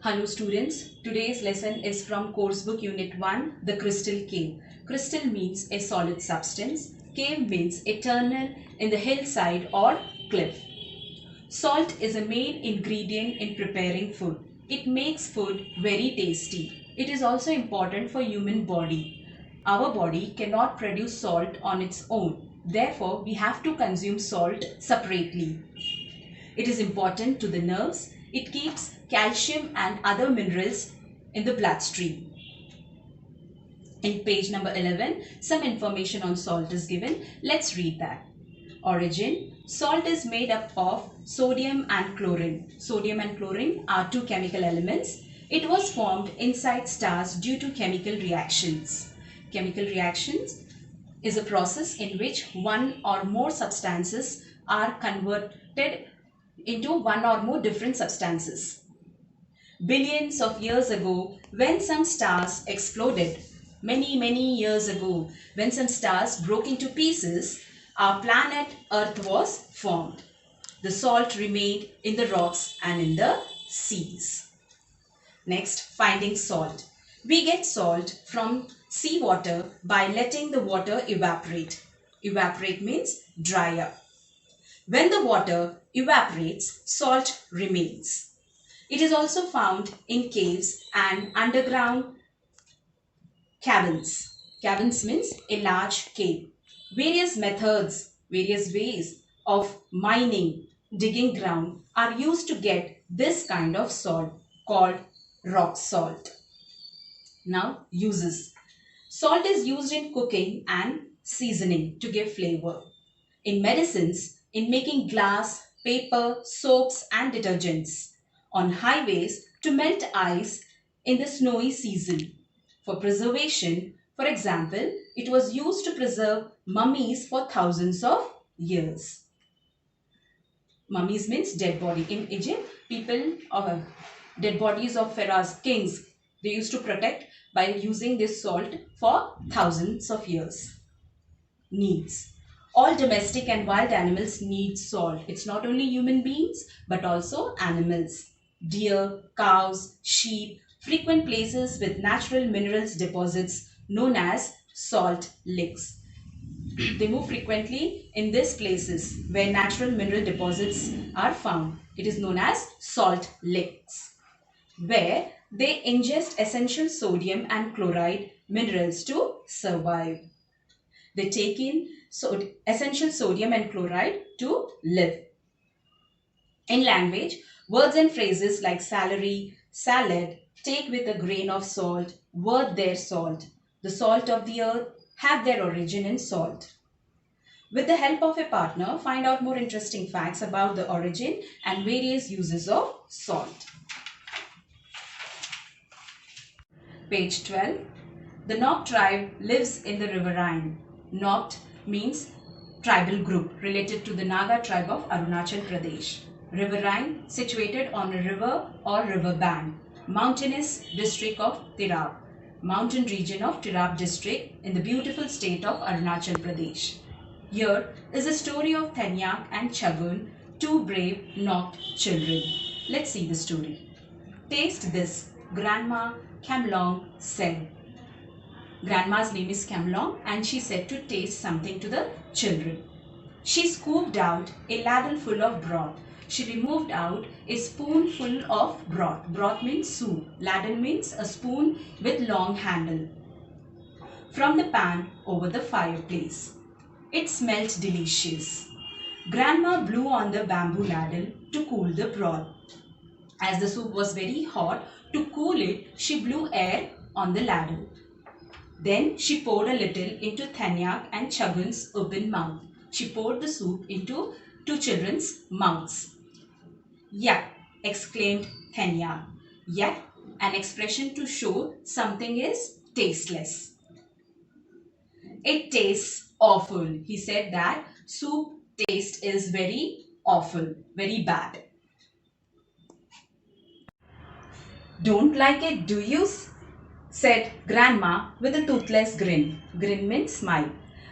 Hello students, today's lesson is from course book unit 1, The Crystal Cave. Crystal means a solid substance. Cave means a tunnel in the hillside or cliff. Salt is a main ingredient in preparing food. It makes food very tasty. It is also important for human body. Our body cannot produce salt on its own. Therefore, we have to consume salt separately. It is important to the nerves. It keeps calcium and other minerals in the bloodstream. In page number 11, some information on salt is given. Let's read that. Origin. Salt is made up of sodium and chlorine. Sodium and chlorine are two chemical elements. It was formed inside stars due to chemical reactions. Chemical reactions is a process in which one or more substances are converted into one or more different substances. Billions of years ago, when some stars exploded, many years ago, when some stars broke into pieces, our planet Earth was formed. The salt remained in the rocks and in the seas. Next, finding salt. We get salt from seawater by letting the water evaporate. Evaporate means dry up. When the water evaporates, salt remains. It is also found in caves and underground caverns. Caverns means a large cave. Various methods, various ways of mining, digging ground are used to get this kind of salt called rock salt. Now, uses. Salt is used in cooking and seasoning to give flavor. In medicines, in making glass, paper, soaps and detergents. On highways to melt ice in the snowy season. For preservation, for example, it was used to preserve mummies for thousands of years. Mummies means dead body. In Egypt, dead bodies of pharaohs, kings, they used to protect by using this salt for thousands of years. Needs. All domestic and wild animals need salt. It's not only human beings but also animals. Deer, cows, sheep frequent places with natural minerals deposits known as salt licks. They move frequently in these places where natural mineral deposits are found. It is known as salt licks, where they ingest essential sodium and chloride minerals to survive. They take in essential sodium and chloride to live. In language, words and phrases like salary, salad, take with a grain of salt, worth their salt, the salt of the earth have their origin in salt. With the help of a partner, find out more interesting facts about the origin and various uses of salt. Page 12. The Nok tribe lives in the river Rhine. Nok means tribal group related to the Naga tribe of Arunachal Pradesh. River Rhine, situated on a river or river bank. Mountainous district of Tirap. Mountain region of Tirap district in the beautiful state of Arunachal Pradesh. Here is a story of Thenyak and Chagun, two brave Nok children. Let's see the story. Taste this, Grandma Kamlong said. Grandma's name is Kamlong and she said to taste something to the children. She scooped out a ladle full of broth. She removed out a spoonful of broth. Broth means soup. Ladle means a spoon with long handle. From the pan over the fireplace. It smelt delicious. Grandma blew on the bamboo ladle to cool the broth. As the soup was very hot, to cool it, she blew air on the ladle. Then she poured a little into Thenyak and Chagun's open mouth. She poured the soup into two children's mouths. Yuck! Exclaimed Thenyak. Yuck! An expression to show something is tasteless. It tastes awful. He said that soup taste is very awful, very bad. Don't like it, do you? Said Grandma with a toothless grin. Grin means smile.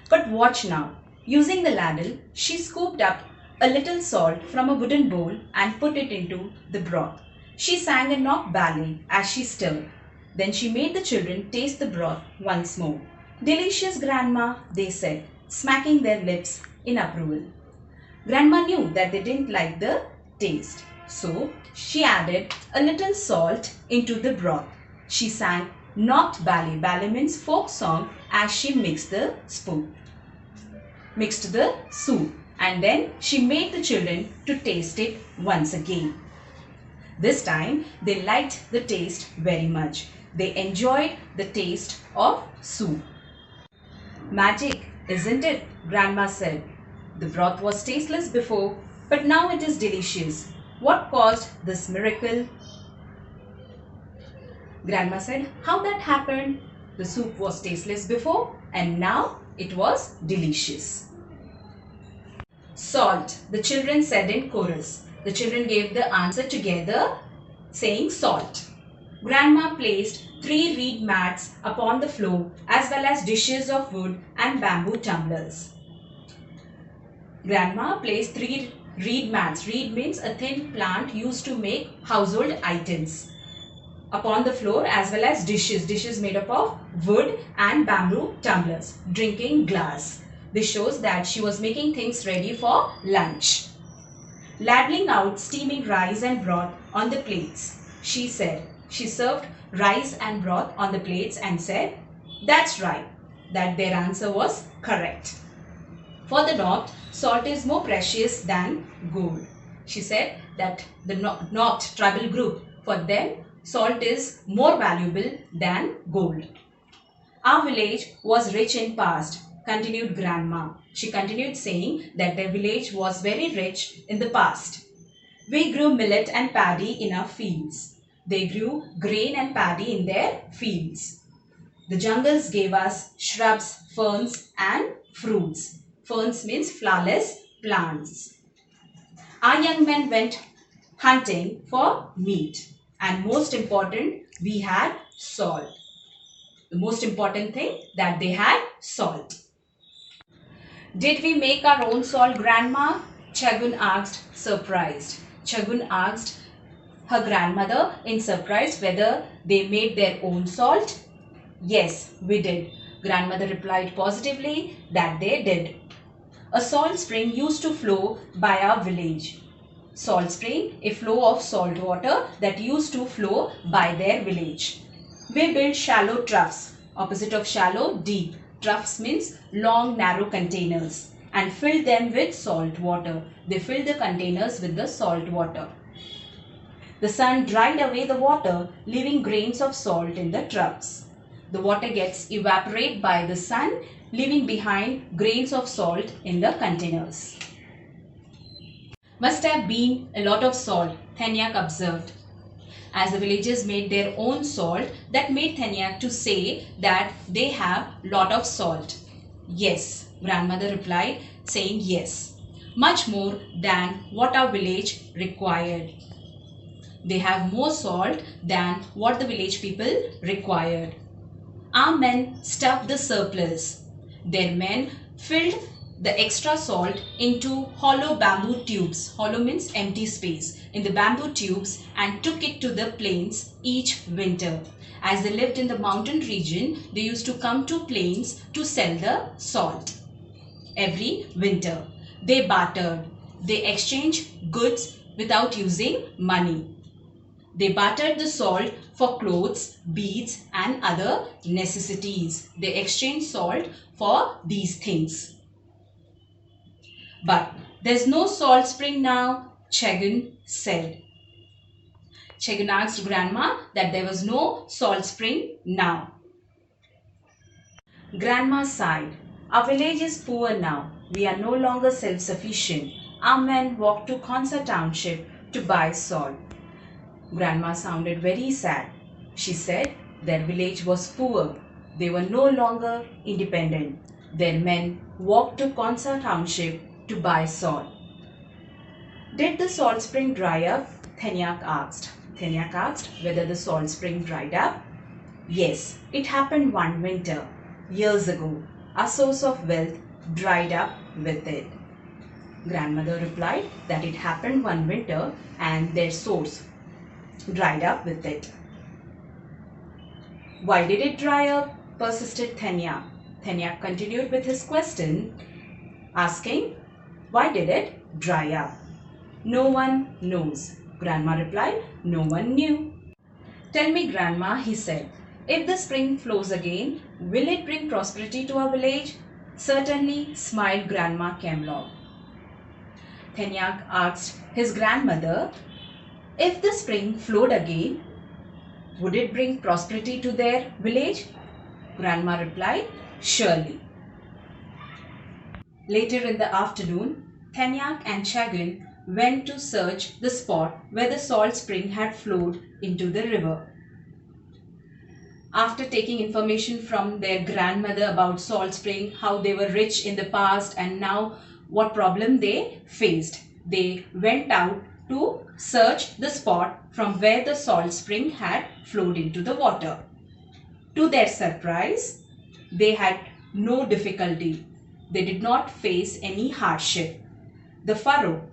But watch now. Using the ladle, she scooped up a little salt from a wooden bowl and put it into the broth. She sang a knock ballet as she stirred. Then she made the children taste the broth once more. Delicious, Grandma, they said, smacking their lips in approval. Grandma knew that they didn't like the taste, so she added a little salt into the broth. She sang knocked ballet. Ballet means folk song, as she mixed the soup, and then she made the children to taste it once again. This time they liked the taste very much. They enjoyed the taste of soup. Magic, isn't it? Grandma said. The broth was tasteless before, but now it is delicious. What caused this miracle? Grandma said, how that happened? The soup was tasteless before and now it was delicious. Salt, the children said in chorus. The children gave the answer together, saying salt. Grandma placed 3 reed mats upon the floor as well as dishes of wood and bamboo tumblers. Grandma placed 3 reed mats. Reed means a thin plant used to make household items. Upon the floor as well as dishes made up of wood and bamboo tumblers, drinking glass. This shows that she was making things ready for lunch. Ladling out steaming rice and broth on the plates, she said. She served rice and broth on the plates and said, that's right, that their answer was correct. For the North, salt is more precious than gold. She said that the North tribal group, for them, salt is more valuable than gold. Our village was rich in past, continued Grandma. She continued saying that their village was very rich in the past. We grew millet and paddy in our fields. They grew grain and paddy in their fields. The jungles gave us shrubs, ferns and fruits. Ferns means flowerless plants. Our young men went hunting for meat. And most important, we had salt. The most important thing, that they had salt. Did we make our own salt, Grandma? Chagun asked, surprised. Chagun asked her grandmother in surprise whether they made their own salt. Yes, we did. Grandmother replied positively that they did. A salt spring used to flow by our village. Salt spring, a flow of salt water that used to flow by their village. We built shallow troughs. Opposite of shallow, deep. Troughs means long, narrow containers, and filled them with salt water. They filled the containers with the salt water. The sun dried away the water, leaving grains of salt in the troughs. The water gets evaporated by the sun, leaving behind grains of salt in the containers. Must have been a lot of salt, Thenyak observed. As the villagers made their own salt, that made Thenyak to say that they have lot of salt. Yes, grandmother replied, saying yes, much more than what our village required. They have more salt than what the village people required. Our men stuffed the surplus. Their men filled the extra salt into hollow bamboo tubes. Hollow means empty space. In the bamboo tubes, and took it to the plains each winter. As they lived in the mountain region, they used to come to plains to sell the salt. Every winter, they bartered. They exchanged goods without using money. They bartered the salt for clothes, beads and other necessities. They exchanged salt for these things. But there's no salt spring now, Chagun said. Chagun asked Grandma that there was no salt spring now. Grandma sighed. Our village is poor now. We are no longer self-sufficient. Our men walked to Khonsa township to buy salt. Grandma sounded very sad. She said their village was poor. They were no longer independent. Their men walked to Khonsa township to buy salt. Did the salt spring dry up? Thenyak asked. Thenyak asked whether the salt spring dried up. Yes, it happened one winter, years ago. Our source of wealth dried up with it. Grandmother replied that it happened one winter and their source dried up with it. Why did it dry up? Persisted Thenyak. Thenyak continued with his question, asking, why did it dry up? No one knows. Grandma replied, no one knew. Tell me, Grandma, he said, if the spring flows again, will it bring prosperity to our village? Certainly, smiled Grandma Camlog. Thenyak asked his grandmother, if the spring flowed again, would it bring prosperity to their village? Grandma replied, surely. Later in the afternoon, Thenyak and Chagrin went to search the spot where the salt spring had flowed into the river. After taking information from their grandmother about salt spring, how they were rich in the past and now what problem they faced, they went out to search the spot from where the salt spring had flowed into the water. To their surprise, they had no difficulty. They did not face any hardship. The furrow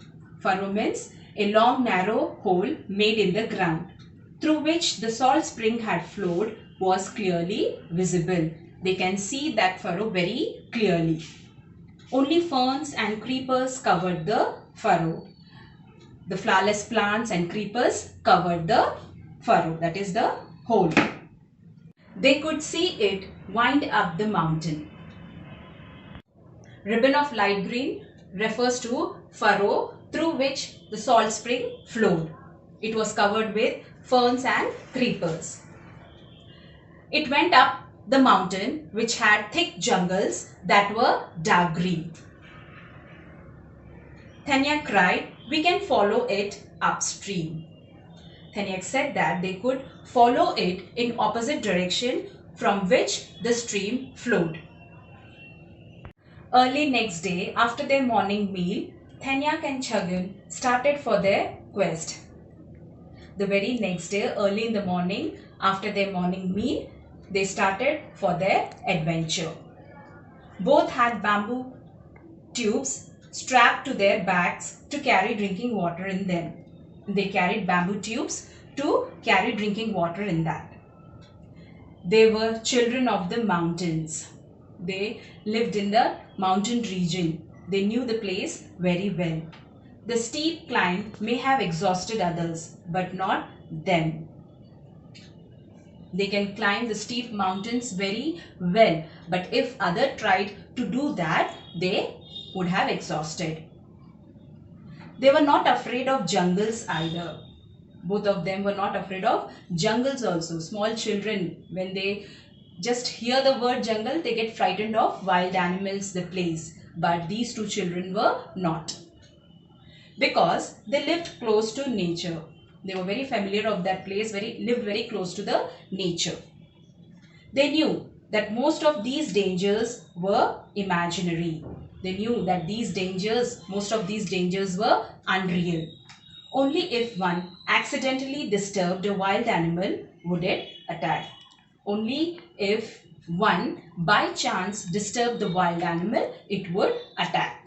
means a long narrow hole made in the ground through which the salt spring had flowed was clearly visible. They can see that furrow very clearly. Only ferns and creepers covered the furrow. The flowerless plants and creepers covered the furrow, that is the hole. They could see it wind up the mountain. Ribbon of light green refers to furrow through which the salt spring flowed. It was covered with ferns and creepers. It went up the mountain which had thick jungles that were dark green. Thenyak cried, we can follow it upstream. Thenyak said that they could follow it in opposite direction from which the stream flowed. Early next day, after their morning meal, Thenyak and Chagrin started for their quest. The very next day, early in the morning, after their morning meal, they started for their adventure. Both had bamboo tubes strapped to their backs to carry drinking water in them. They carried bamboo tubes to carry drinking water in that. They were children of the mountains. They lived in the mountain region. They knew the place very well. The steep climb may have exhausted others, but not them. They can climb the steep mountains very well, but if others tried to do that, they would have exhausted. They were not afraid of jungles either. Both of them were not afraid of jungles also. Small children, when they just hear the word jungle, they get frightened of wild animals, the place. But these two children were not. Because they lived close to nature. They were very familiar of that place, lived very close to the nature. They knew that most of these dangers were imaginary. They knew that most of these dangers were unreal. Only if one accidentally disturbed a wild animal would it attack. Only if one by chance disturbed the wild animal, it would attack.